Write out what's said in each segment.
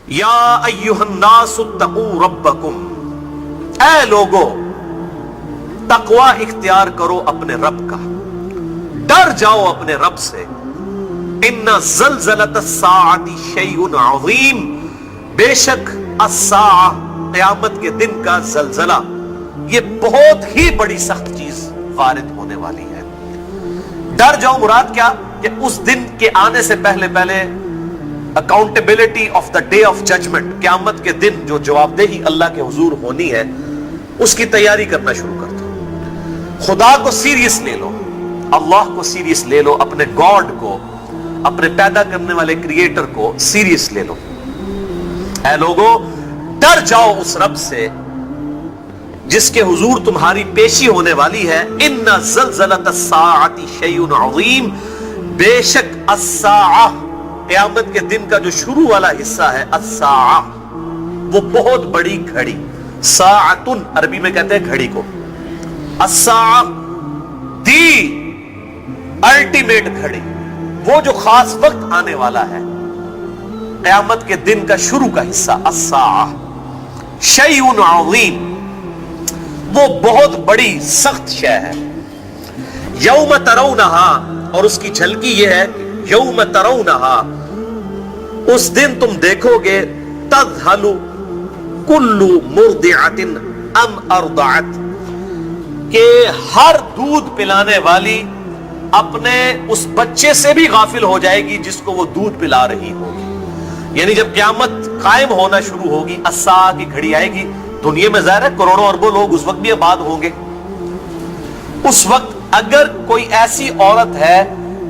یا ایھا الناس اتقوا ربکم، اے لوگو تقوی اختیار کرو اپنے رب کا، ڈر جاؤ اپنے رب سے۔ ان زلزلۃ الساعۃ شیء عظیم، بے شک الساعہ قیامت کے دن کا زلزلہ یہ بہت ہی بڑی سخت چیز وارد ہونے والی ہے۔ ڈر جاؤ مراد کیا کہ اس دن کے آنے سے پہلے پہلے accountability of the day of judgement, قیامت کے دن جو جواب دہی اللہ کے حضور ہونی ہے، اس کی تیاری کرنا شروع کر دو۔ خدا کو سیریس لے لو، اللہ کو سیریس لے لو، اپنے گاڈ کو، اپنے پیدا کرنے والے کریٹر کو سیریس لے لو۔ اے لوگو ڈر جاؤ اس رب سے جس کے حضور تمہاری پیشی ہونے والی ہے۔ ان زلزلۃ الساعۃ شیء عظیم، بے شک الساعہ قیامت کے دن کا جو شروع والا حصہ ہے، الساعہ وہ بہت بڑی گھڑی، ساعتن عربی میں کہتے ہیں گھڑی کو، الساعہ دی الٹیمیٹ گھڑی، وہ جو خاص وقت آنے والا ہے، قیامت کے دن کا شروع کا حصہ الساعہ شیء عظیم، وہ بہت بڑی سخت شے ہے۔ یوم ترونہا، اور اس کی جھلکی یہ ہے یوم ترونہا، اس دن تم دیکھو گے، تذہل کل مرضعۃ ام ارضعت، کہ ہر دودھ پلانے والی اپنے اس بچے سے بھی غافل ہو جائے گی جس کو وہ دودھ پلا رہی ہوگی۔ یعنی جب قیامت قائم ہونا شروع ہوگی، الساعہ کی گھڑی آئے گی، دنیا میں ظاہر ہے کروڑوں اربوں لوگ اس وقت بھی آباد ہوں گے۔ اس وقت اگر کوئی ایسی عورت ہے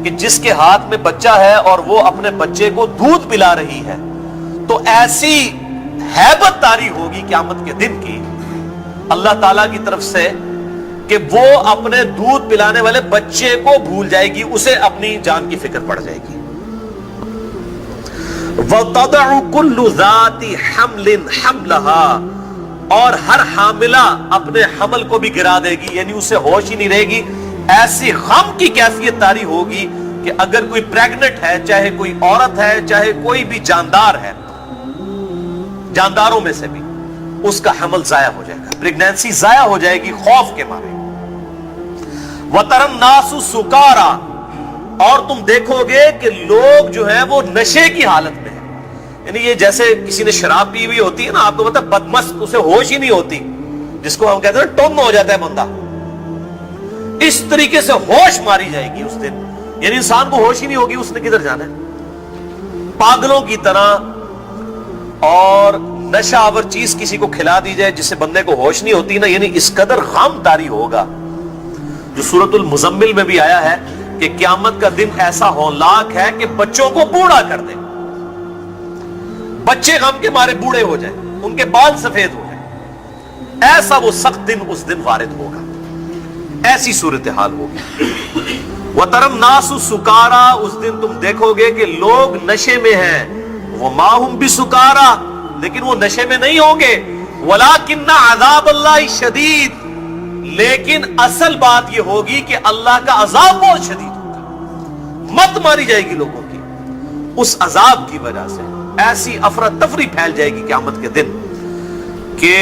کہ جس کے ہاتھ میں بچہ ہے اور وہ اپنے بچے کو دودھ پلا رہی ہے، تو ایسی ہیبت طاری ہوگی قیامت کے دن کی اللہ تعالیٰ کی طرف سے کہ وہ اپنے دودھ پلانے والے بچے کو بھول جائے گی، اسے اپنی جان کی فکر پڑ جائے گی۔ وَتَضَعُ كُلُّ ذَاتِ حَمْلٍ حَمْلَهَا، اور ہر حاملہ اپنے حمل کو بھی گرا دے گی، یعنی اسے ہوش ہی نہیں رہے گی۔ ایسی غم کی کیفیت طاری ہوگی کہ اگر کوئی پریگنٹ ہے، چاہے کوئی عورت ہے، چاہے کوئی بھی جاندار ہے، جانداروں میں سے بھی، اس کا حمل ضائع ہو جائے گا، پریگنینسی ضائع ہو جائے گی خوف کے مارے۔ وَتَرَى النَّاسُ سُكَارَى، اور تم دیکھو گے کہ لوگ جو ہیں وہ نشے کی حالت میں ہیں، یعنی یہ جیسے کسی نے شراب پی ہوئی ہوتی ہے نا، آپ کو پتا بدمست، اسے ہوش ہی نہیں ہوتی، جس کو ہم کہتے ہیں ٹن ہو جاتا ہے بندہ، اس طریقے سے ہوش ماری جائے گی اس دن، یعنی انسان کو ہوش ہی نہیں ہوگی اس نے کدھر جانا ہے، پاگلوں کی طرح۔ اور نشہ آور چیز کسی کو کھلا دی جائے جس سے بندے کو ہوش نہیں ہوتی نا، یعنی اس قدر غم طاری ہوگا، جو سورۃ المزمل میں بھی آیا ہے کہ قیامت کا دن ایسا ہولناک ہے کہ بچوں کو بوڑھا کر دے، بچے غم کے مارے بوڑھے ہو جائیں، ان کے بال سفید ہو جائیں، ایسا وہ سخت دن اس دن وارد ہوگا، ایسی صورتحال ہوگی۔ وَتَرَى النَّاسُ سُكَارَى، اس دن تم دیکھو گے کہ لوگ نشے میں ہیں، وَمَا هُمْ بِسُكَارَى، لیکن وہ نشے میں نہیں ہوں گے، وَلَكِنَّ عَذَابَ اللَّهِ شَدِيدٌ، لیکن اصل بات یہ ہوگی کہ اللہ کا عذاب بہت شدید ہوگا، مت ماری جائے گی لوگوں کی، اس عذاب کی وجہ سے ایسی افراتفری پھیل جائے گی قیامت کے دن کہ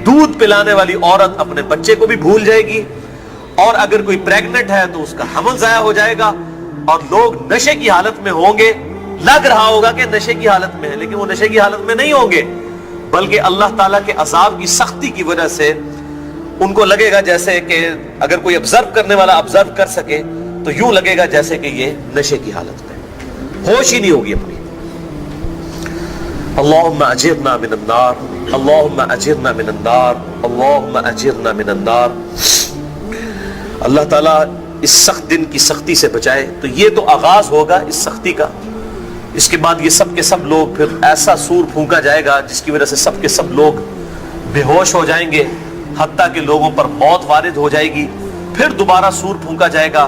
دودھ پلانے والی عورت اپنے بچے کو بھی بھول جائے گی، اور اگر کوئی پریگنٹ ہے تو اس کا حمل ضائع ہو جائے گا، اور لوگ نشے کی حالت میں ہوں گے، لگ رہا ہوگا کہ نشے کی حالت میں ہے، لیکن وہ نشے کی حالت میں نہیں ہوں گے، بلکہ اللہ تعالیٰ کے عذاب کی سختی کی وجہ سے ان کو لگے گا جیسے کہ اگر کوئی آبزرو کرنے والا آبزرو کر سکے تو یوں لگے گا جیسے کہ یہ نشے کی حالت میں، ہوش ہی نہیں ہوگی اپنی۔ اللہم اجرنا من النار، اللہم اجرنا من النار، اللہم اجرنا من النار۔ اللہ تعالیٰ اس سخت دن کی سختی سے بچائے۔ تو یہ تو آغاز ہوگا اس سختی کا، اس کے بعد یہ سب کے سب لوگ، پھر ایسا سور پھونکا جائے گا جس کی وجہ سے سب کے سب لوگ بے ہوش ہو جائیں گے، حتیٰ کہ لوگوں پر موت وارد ہو جائے گی، پھر دوبارہ سور پھونکا جائے گا،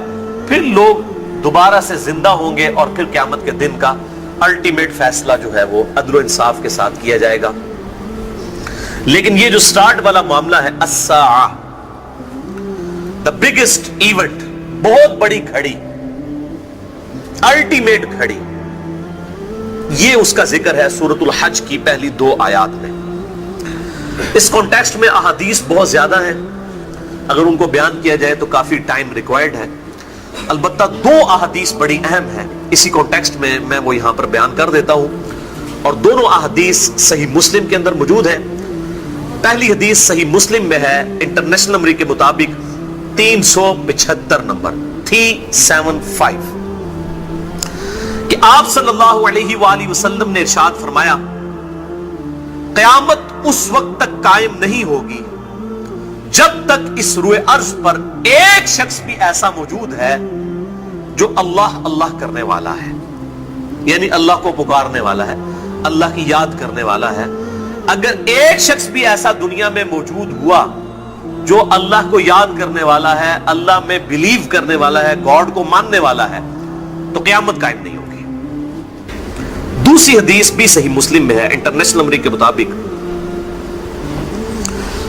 پھر لوگ دوبارہ سے زندہ ہوں گے، اور پھر قیامت کے دن کا الٹیمیٹ فیصلہ جو ہے وہ عدل و انصاف کے ساتھ کیا جائے گا۔ لیکن یہ جو سٹارٹ والا معاملہ ہے، الساعہ، the biggest event، بہت بڑی گھڑی، الٹیمیٹ گھڑی، یہ اس کا ذکر ہے سورۃ الحج کی پہلی 2 آیات میں. اس کانٹیکسٹ میں احادیث بہت زیادہ ہیں، اگر ان کو بیان کیا جائے تو کافی ٹائم ریکوائرڈ ہے. البتہ 2 احادیث بڑی اہم ہیں اسی کانٹیکسٹ میں وہ یہاں پر بیان کر دیتا ہوں، اور دونوں احادیث صحیح مسلم کے اندر موجود ہیں. پہلی حدیث صحیح مسلم میں ہے انٹرنیشنل نمبر کے مطابق 375 نمبر 375 کہ آپ صلی اللہ علیہ وآلہ وسلم نے ارشاد فرمایا قیامت اس وقت تک قائم نہیں ہوگی جب تک اس روئے ارض پر ایک شخص بھی ایسا موجود ہے جو اللہ اللہ کرنے والا ہے، یعنی اللہ کو پکارنے والا ہے، اللہ کی یاد کرنے والا ہے. اگر ایک شخص بھی ایسا دنیا میں موجود ہوا جو اللہ کو یاد کرنے والا ہے، اللہ میں بلیو کرنے والا ہے، گاڈ کو ماننے والا ہے، تو قیامت قائم نہیں ہوگی. دوسری حدیث بھی صحیح مسلم میں ہے انٹرنیشنل نمبر کے مطابق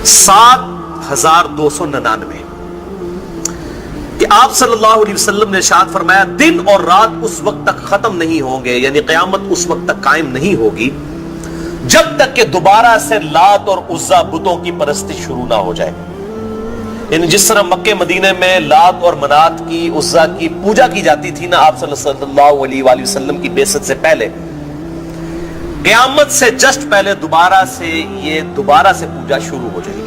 7299 کہ آپ صلی اللہ علیہ وسلم نے ارشاد فرمایا دن اور رات اس وقت تک ختم نہیں ہوں گے، یعنی قیامت اس وقت تک قائم نہیں ہوگی جب تک کہ دوبارہ سے لات اور عزا بتوں کی پرستی شروع نہ ہو جائے. یعنی جس طرح مکہ مدینے میں لات اور منات کی عزا کی پوجا کی جاتی تھی نا آپ صلی اللہ علیہ وآلہ وسلم کی بعثت سے پہلے، قیامت سے جسٹ پہلے دوبارہ سے پوجا شروع ہو جائے گی.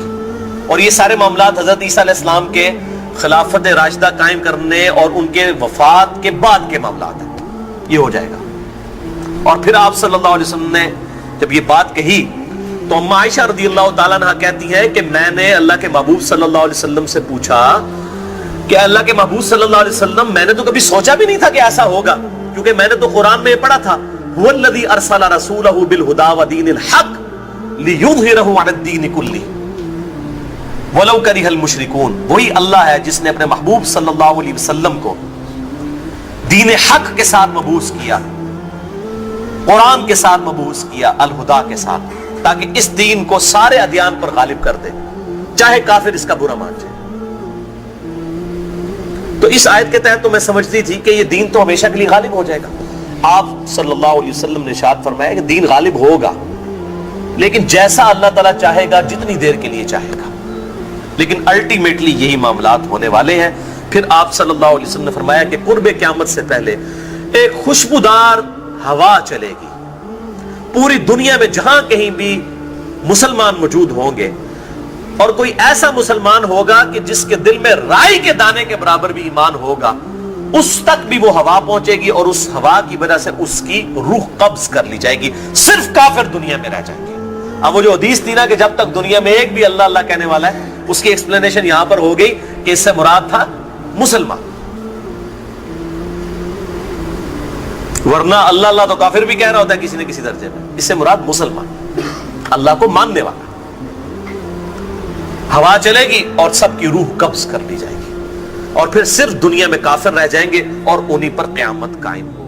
اور یہ سارے معاملات حضرت عیسیٰ علیہ السلام کے خلافت راشدہ قائم کرنے اور ان کے وفات کے بعد کے معاملات ہیں، یہ ہو جائے گا. اور پھر آپ صلی اللہ علیہ وسلم نے جب یہ بات کہی تو اما عائشہ رضی اللہ تعالیٰ عنہ کہتی ہیں کہ میں نے اللہ کے محبوب صلی اللہ علیہ وسلم سے پوچھا کہ اللہ کے محبوب صلی اللہ علیہ وسلم میں نے تو کبھی سوچا بھی نہیں تھا کہ ایسا ہوگا، کیونکہ میں نے تو قرآن میں پڑھا تھا هو الذی ارسل رسولہ بالہدی ودین الحق لیظہرہ علی الدین کلہ ولو کرہ المشرکون. وہی اللہ ہے جس نے اپنے محبوب صلی اللہ علیہ وسلم کو دین حق کے ساتھ مبعوث کیا، قرآن کے ساتھ مبعوث کیا، الہدا کے ساتھ، تاکہ اس دین کو سارے ادیان پر غالب کر دے، چاہے کافر اس کا برا مان جائے. تو اس آیت کے تحت تو میں سمجھتی تھی کہ یہ دین تو ہمیشہ کے لیے غالب ہو جائے گا. آپ صلی اللہ علیہ وسلم نے ارشاد فرمایا کہ دین غالب ہوگا، لیکن جیسا اللہ تعالیٰ چاہے گا، جتنی دیر کے لیے چاہے گا، لیکن الٹیمیٹلی یہی معاملات ہونے والے ہیں. پھر آپ صلی اللہ علیہ وسلم نے فرمایا کہ قرب قیامت سے پہلے ایک خوشبودار ہوا چلے گی پوری دنیا میں، جہاں کہیں بھی مسلمان موجود ہوں گے، اور کوئی ایسا مسلمان ہوگا کہ جس کے دل میں رائی کے دانے کے برابر بھی ایمان ہوگا، اس تک بھی وہ ہوا پہنچے گی، اور اس ہوا کی وجہ سے اس کی روح قبض کر لی جائے گی. صرف کافر دنیا میں رہ جائیں گے. اب وہ جو حدیث تھی نا کہ جب تک دنیا میں ایک بھی اللہ اللہ کہنے والا ہے، اس کی ایکسپلینیشن یہاں پر ہو گئی کہ اس سے مراد تھا مسلمان، ورنہ اللہ اللہ تو کافر بھی کہہ رہا ہوتا ہے کسی نہ کسی درجے میں. اس سے مراد مسلمان، اللہ کو ماننے والا. ہوا چلے گی اور سب کی روح قبض کر لی جائے گی، اور پھر صرف دنیا میں کافر رہ جائیں گے، اور انہی پر قیامت قائم ہو.